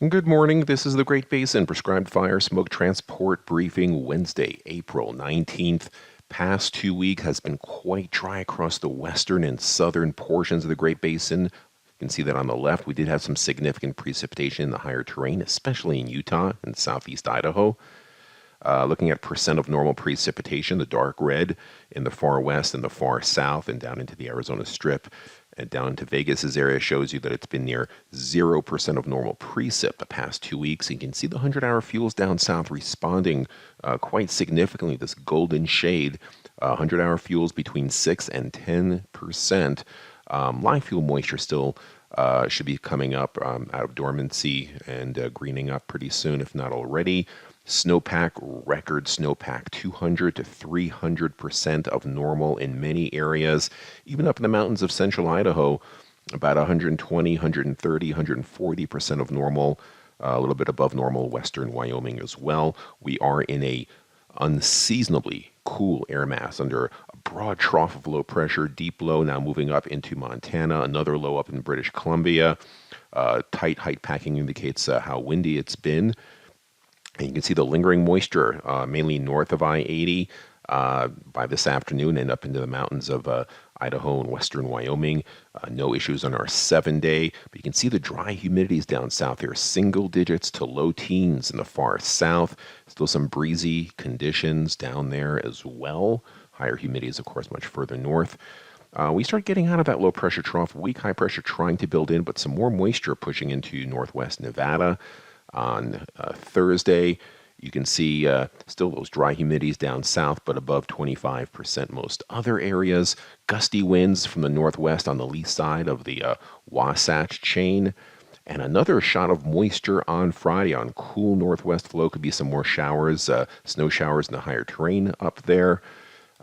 Good morning. This is the Great Basin Prescribed Fire Smoke Transport Briefing, Wednesday, April 19th. Past 2 weeks has been quite dry across the western and southern portions of the Great Basin. You can see that on the left. We did have some significant precipitation in the higher terrain, especially in Utah and southeast Idaho. Looking at percent of normal precipitation, the dark red in the far west and the far south and down into the Arizona Strip and down into Vegas's area shows you that it's been near 0% of normal precip the past 2 weeks. You can see the 100-hour fuels down south responding quite significantly. This golden shade, 100-hour fuels between 6 and 10%. Live fuel moisture still should be coming up out of dormancy and greening up pretty soon, if not already. Snowpack, record snowpack, 200 to 300% of normal in many areas. Even up in the mountains of central Idaho, about 120, 130, 140% of normal, a little bit above normal western Wyoming as well. We are in a unseasonably cool air mass under a broad trough of low pressure, deep low now moving up into Montana, another low up in British Columbia. Tight height packing indicates how windy it's been. And you can see the lingering moisture, mainly north of I-80 by this afternoon and up into the mountains of Idaho and western Wyoming. No issues on our 7-day, but you can see the dry humidities down south here, single digits to low teens in the far south. Still some breezy conditions down there as well. Higher humidities, of course, much further north. We start getting out of that low pressure trough, weak high pressure trying to build in, but some more moisture pushing into northwest Nevada. On Thursday, you can see still those dry humidities down south, but above 25% most other areas. Gusty winds from the northwest on the lee side of the Wasatch chain. And another shot of moisture on Friday on cool northwest flow. Could be some more showers, snow showers in the higher terrain up there.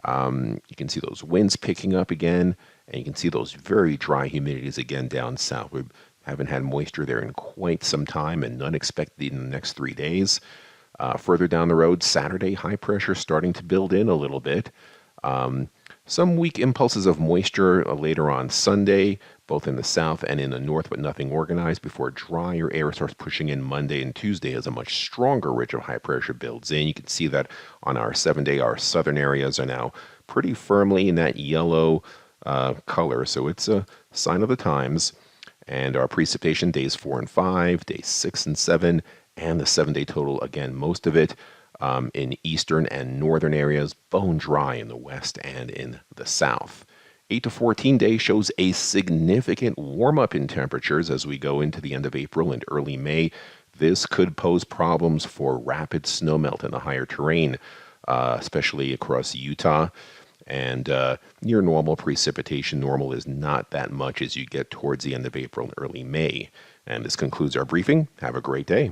You can see those winds picking up again, and you can see those very dry humidities again down south. We haven't had moisture there in quite some time, and none expected in the next 3 days. Further down the road, Saturday, high pressure starting to build in a little bit. Some weak impulses of moisture later on Sunday, both in the south and in the north, but nothing organized before drier air starts pushing in Monday and Tuesday as a much stronger ridge of high pressure builds in. You can see that on our 7-day, our southern areas are now pretty firmly in that yellow color, so it's a sign of the times. And our precipitation days 4 and 5, days 6 and 7, and the 7-day total, again, most of it in eastern and northern areas, bone dry in the west and in the south. 8 to 14 days shows a significant warm-up in temperatures as we go into the end of April and early May. This could pose problems for rapid snowmelt in the higher terrain, especially across Utah. And near normal precipitation, normal is not that much as you get towards the end of April and early May. And this concludes our briefing. Have a great day.